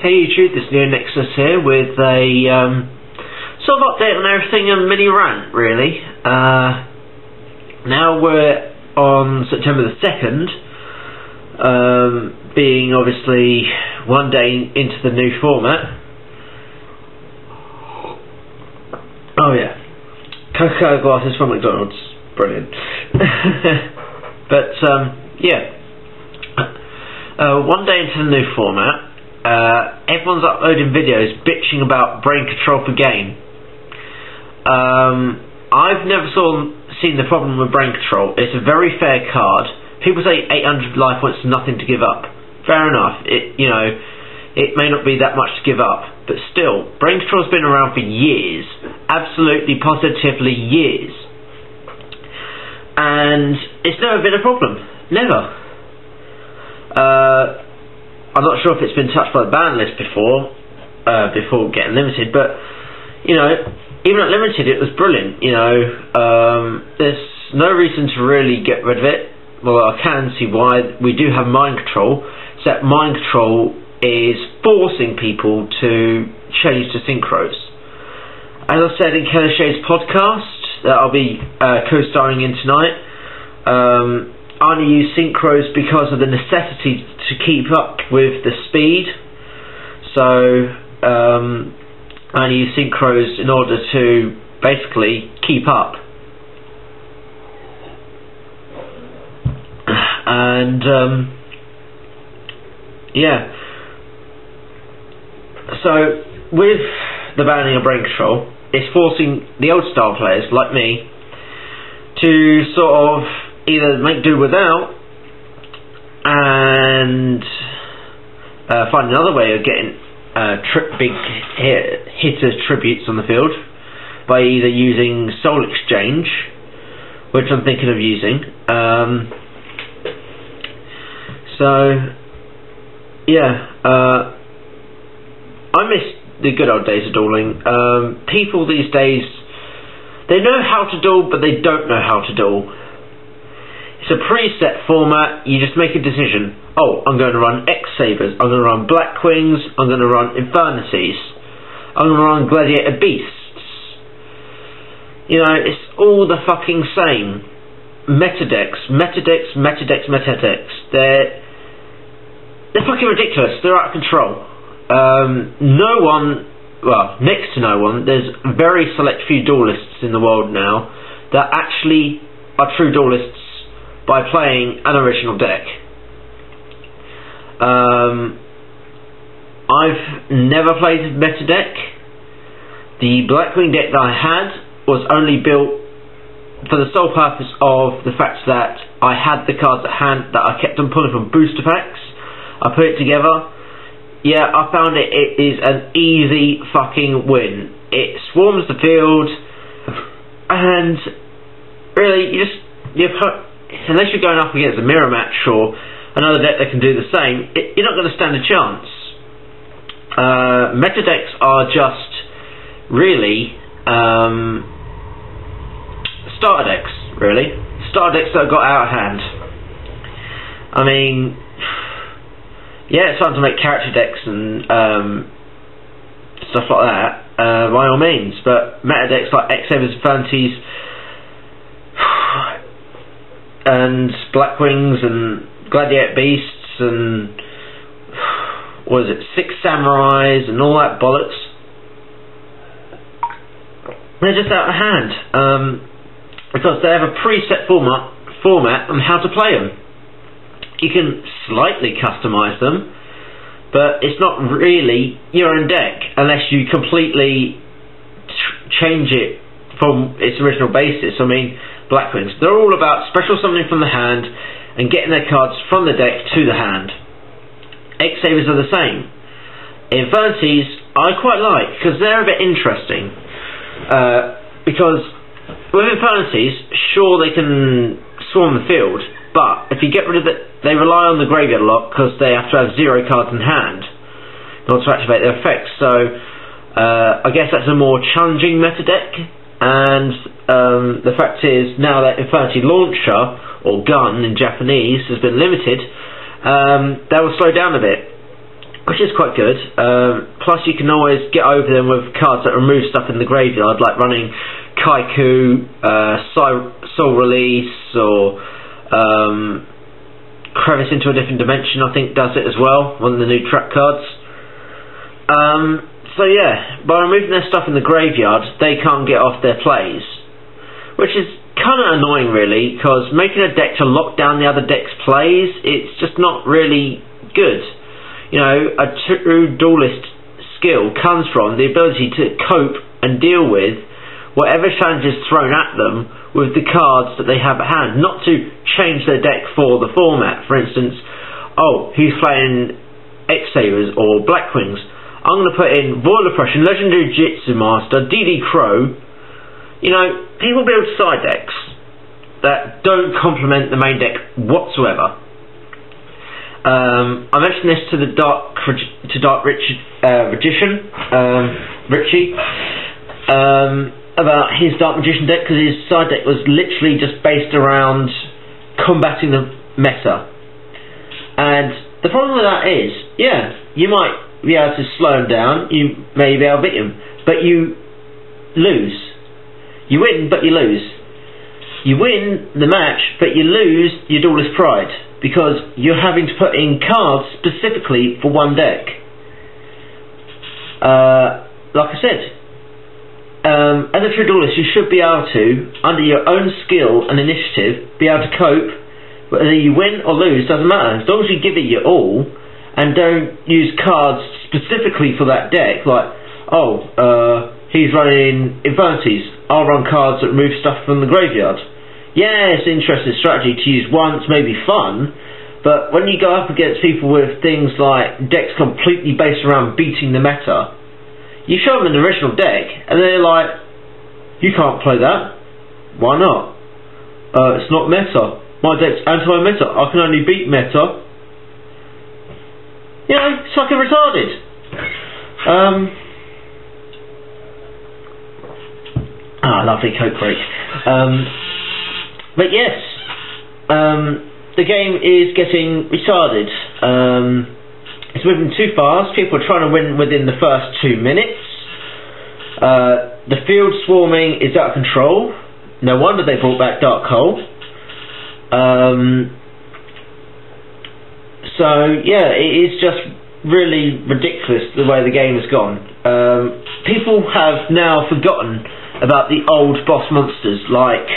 Hey YouTube, this is NeoNexudus here with a sort of update on everything and mini rant really. Now we're on September the 2nd, being obviously one day into the new format. Oh yeah, Coca-Cola glasses from McDonald's, brilliant. But yeah, one day into the new format. Everyone's uploading videos bitching about brain control per game. I've never seen the problem with brain control. It's a very fair card. People say 800 life points is nothing to give up. Fair enough. It may not be that much to give up, but still, brain control's been around for years. Absolutely, positively years. And it's never been a problem. Never. I'm not sure if it's been touched by the ban list before getting limited, but you know, even at limited it was brilliant. You know, there's no reason to really get rid of it. Well, I can see why. We do have mind control, so that mind control is forcing people to change to synchros. As I said in Kelly Shade's podcast that I'll be co-starring in tonight, I only use synchros because of the necessity to keep up with the speed. So I only use synchros in order to basically keep up. And yeah, so with the banning of brain control, it's forcing the old style players like me to sort of either make do without and find another way of getting big hitter tributes on the field by either using Soul Exchange, which I'm thinking of using. So yeah, I miss the good old days of dueling. People these days, they know how to duel, but they don't know how to duel. It's a preset format. You just make a decision. Oh, I'm going to run X-Sabers, I'm going to run Blackwings, I'm going to run Infernities, I'm going to run Gladiator Beasts. You know, it's all the fucking same. Metadecks. They're fucking ridiculous. They're out of control. No one, well, next to no one, there's a very select few duelists in the world now that actually are true duelists by playing an original deck. I've never played a meta deck. The Blackwing deck that I had was only built for the sole purpose of the fact that I had the cards at hand that I kept on pulling from booster packs. I put it together. Yeah, I found it is an easy fucking win. It swarms the field, and really, unless you're going up against a mirror match or another deck that can do the same, you're not going to stand a chance. Meta decks are just really starter decks, really. Starter decks that have got out of hand. I mean, yeah, it's time to make character decks and stuff like that, by all means, but meta decks like X-Sabers, Infernities, and Blackwings and Gladiator Beasts and what is it, Six Samurais and all that bollocks, they're just out of hand, because they have a preset format on how to play them. You can slightly customise them, but it's not really your own deck unless you completely change it from its original basis. I mean, Blackwings, they're all about special summoning from the hand and getting their cards from the deck to the hand. X-Sabers are the same. Infernities I quite like because they're a bit interesting, because with Infernities, sure, they can swarm the field, but if you get rid of it, they rely on the graveyard a lot because they have to have 0 cards in hand in order to activate their effects. So I guess that's a more challenging meta deck. And the fact is, now that Infernity Launcher, or gun in Japanese, has been limited, that will slow down a bit. which is quite good. Plus you can always get over them with cards that remove stuff in the graveyard, like running Kaiku, Soul Release, or Crevice into a Different Dimension, I think does it as well, one of the new trap cards. So yeah, by removing their stuff in the graveyard, they can't get off their plays, which is kind of annoying really, because making a deck to lock down the other deck's plays, it's just not really good. You know, a true duelist skill comes from the ability to cope and deal with whatever challenge is thrown at them with the cards that they have at hand, not to change their deck for the format. For instance, oh, he's playing X-Sabers or Blackwings, I'm going to put in Void Oppression, Legendary Jitsu Master, DD Crow. You know, people build side decks that don't complement the main deck whatsoever. I mentioned this to the Dark Magician, Richie, about his Dark Magician deck, because his side deck was literally just based around combating the meta. And the problem with that is, yeah, you might be able to slow him down, you may be able to beat him, but you lose. You win, but you lose. You win the match, but you lose your duelist pride, because you're having to put in cards specifically for one deck. Like I said, as a true duelist, you should be able to, under your own skill and initiative, be able to cope. Whether you win or lose doesn't matter, as long as you give it your all and don't use cards specifically for that deck, like, oh, he's running Infinities, I'll run cards that remove stuff from the graveyard. Yeah, it's an interesting strategy to use once, maybe fun, but when you go up against people with things like decks completely based around beating the meta, you show them an original deck and they're like, you can't play that. Why not? It's not meta. My deck's anti-meta. I can only beat meta. You know, it's fucking retarded. Lovely Coke break. But yes, the game is getting retarded. It's moving too fast. People are trying to win within the first 2 minutes. The field swarming is out of control. No wonder they brought back Dark Hole. So yeah, it is just really ridiculous the way the game has gone. People have now forgotten about the old boss monsters like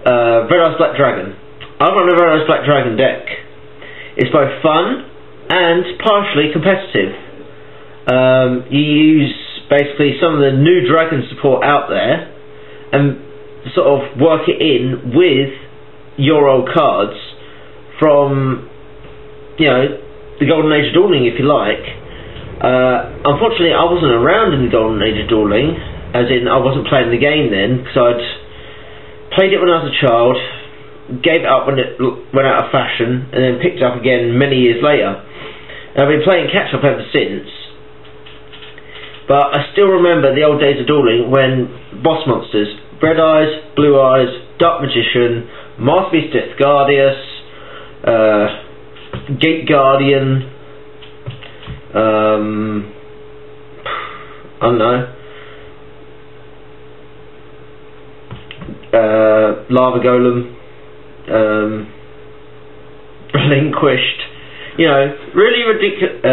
Red Eyes Black Dragon. I run a Red Eyes Black Dragon deck. It's both fun and partially competitive. You use basically some of the new dragon support out there and sort of work it in with your old cards from, you know, the Golden Age of Dueling, if you like. Unfortunately, I wasn't around in the Golden Age of Dueling, as in I wasn't playing the game then, because I'd played it when I was a child, gave it up when it went out of fashion, and then picked it up again many years later. And I've been playing catch up ever since. But I still remember the old days of dueling when boss monsters, Red Eyes, Blue Eyes, Dark Magician, Masterpiece Death Guardius, Gate Guardian, I don't know, Lava Golem, Relinquished, you know, really ridiculous,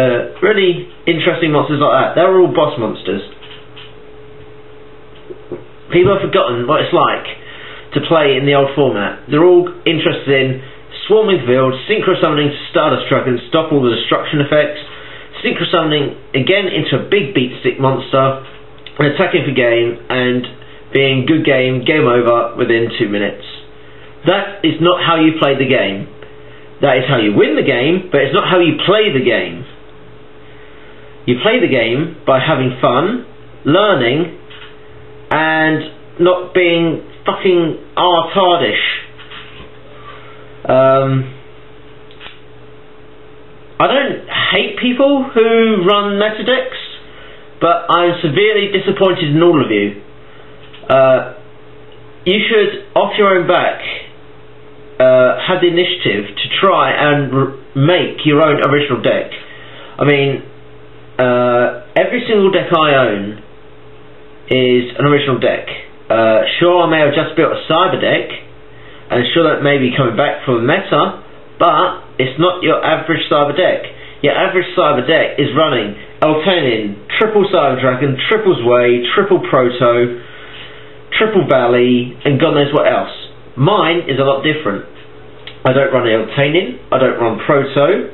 really interesting monsters like that. They're all boss monsters. People have forgotten what it's like to play in the old format. They're all interested in swarming field, synchro summoning Stardust Dragon, stop all the destruction effects, synchro summoning again into a big beat stick monster, and attacking for game, and being good game, game over within 2 minutes. That is not how you play the game. That is how you win the game, but it's not how you play the game. You play the game by having fun, learning, and not being fucking artardish. I don't hate people who run meta decks, but I'm severely disappointed in all of you. You should, off your own back, have the initiative to try and make your own original deck. I mean, every single deck I own is an original deck. Sure, I may have just built a cyber deck, and sure that may be coming back for the meta, but it's not your average cyber deck. Your average cyber deck is running Eltanin, triple Cyber Dragon, triple Zway, triple Proto, triple Valley, and God knows what else. Mine is a lot different. I don't run Eltanin, I don't run Proto,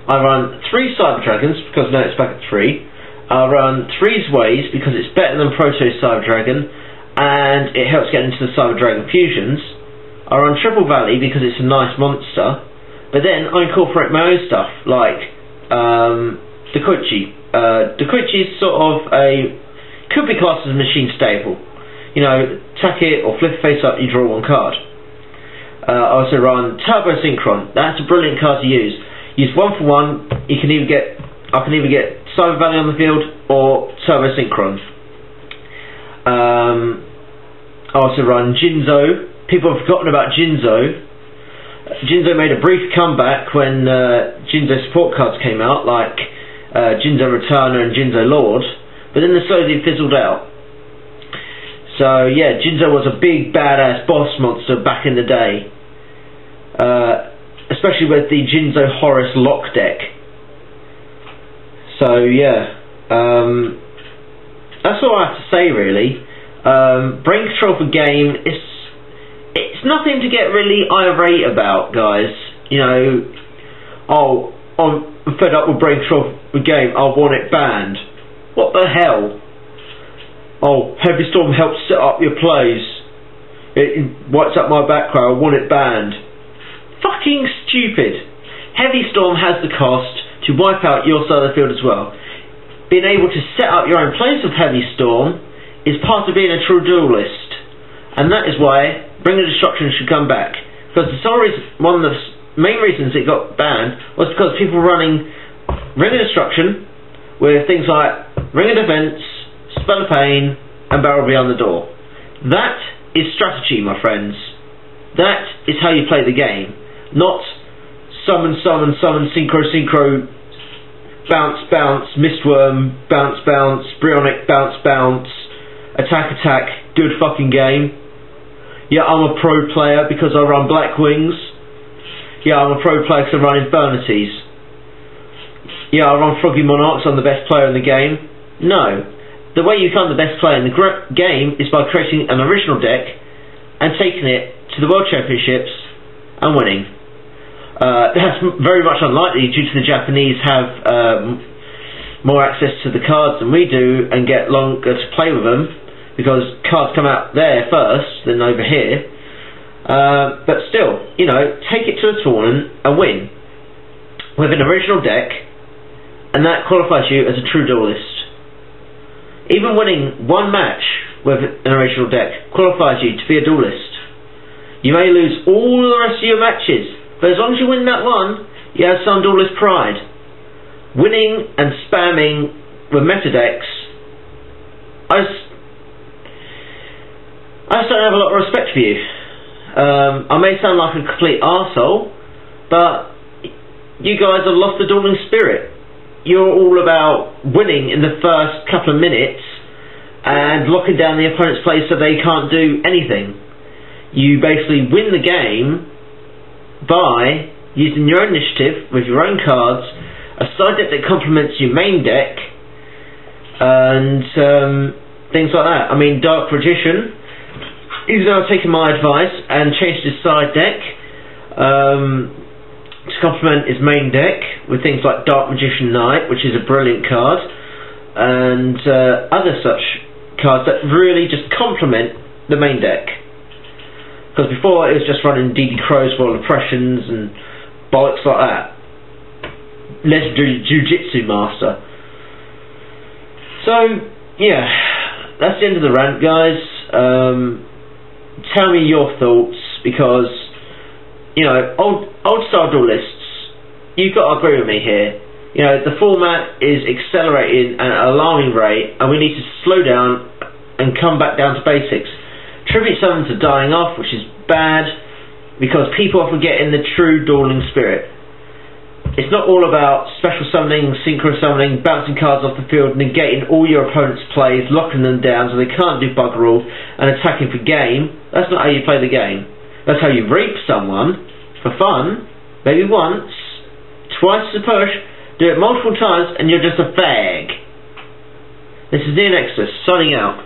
I run 3 Cyber Dragons because now it's back at 3. I run 3 Zways because it's better than Proto's Cyber Dragon and it helps get into the Cyber Dragon fusions. I run Triple Valley because it's a nice monster, but then I incorporate my own stuff like Dakuchi. Dakuchi is sort of could be classed as a machine stable. You know, attack it or flip face up, you draw 1 card. I also run Turbo Synchron. That's a brilliant card to use. Use 1 for 1. I can either get Cyber Valley on the field or Turbo Synchron. I also run Jinzo. People have forgotten about Jinzo. Jinzo made a brief comeback when Jinzo support cards came out, like Jinzo Returner and Jinzo Lord, but then they slowly fizzled out. So yeah, Jinzo was a big badass boss monster back in the day, especially with the Jinzo Horus lock deck. So yeah, that's all I have to say really. Brain control for game is. It's nothing to get really irate about, guys. You know, oh, I'm fed up with brain control for game, I want it banned. What the hell? Oh, Heavy Storm helps set up your plays. It wipes out my background, I want it banned. Fucking stupid. Heavy Storm has the cost to wipe out your side of the field as well. Being able to set up your own plays with Heavy Storm is part of being a true duelist. And that is why Ring of Destruction should come back. Because for some reason, one of the main reasons it got banned was because people were running Ring of Destruction with things like Ring of Defense, Spell of Pain, and Barrel Beyond the Door. That is strategy, my friends. That is how you play the game. Not summon, summon, summon, synchro, synchro, bounce, bounce, Mistworm, bounce, bounce, Bryonic, bounce, bounce, attack, attack, good fucking game. Yeah, I'm a pro player because I run Black Wings. Yeah, I'm a pro player because I run Infernities. Yeah, I run Froggy Monarchs, I'm the best player in the game. No. The way you become the best player in the game is by creating an original deck and taking it to the World Championships and winning. That's very much unlikely due to the Japanese have more access to the cards than we do and get longer to play with them, because cards come out there first than over here. But still, you know, take it to a tournament and win with an original deck, and that qualifies you as a true duelist. Even winning 1 match with an original deck qualifies you to be a duelist. You may lose all the rest of your matches, but as long as you win that one, you have some duelist pride. Winning and spamming with meta decks, I just don't have a lot of respect for you. I may sound like a complete arsehole, but you guys have lost the dueling spirit. You're all about winning in the first couple of minutes and locking down the opponent's play so they can't do anything. You basically win the game by using your own initiative with your own cards, a side deck that complements your main deck, and things like that. I mean, Dark Magician, he's now taken my advice and changed his side deck to complement his main deck with things like Dark Magician Knight, which is a brilliant card, and other such cards that really just complement the main deck. Because before it was just running DD Crows, World Oppressions and bollocks like that. Legendary Jiu-Jitsu Master. So, yeah, that's the end of the rant, guys. Tell me your thoughts, because, you know, old style duelists, you've got to agree with me here. You know, the format is accelerating at an alarming rate, and we need to slow down and come back down to basics. Tribute summons are dying off, which is bad, because people are forgetting the true dueling spirit. It's not all about special summoning, synchro summoning, bouncing cards off the field, negating all your opponent's plays, locking them down so they can't do bugger all, and attacking for game. That's not how you play the game. That's how you reap someone for fun, maybe once, twice as a push, do it multiple times, and you're just a fag. This is NeoNexudus, signing out.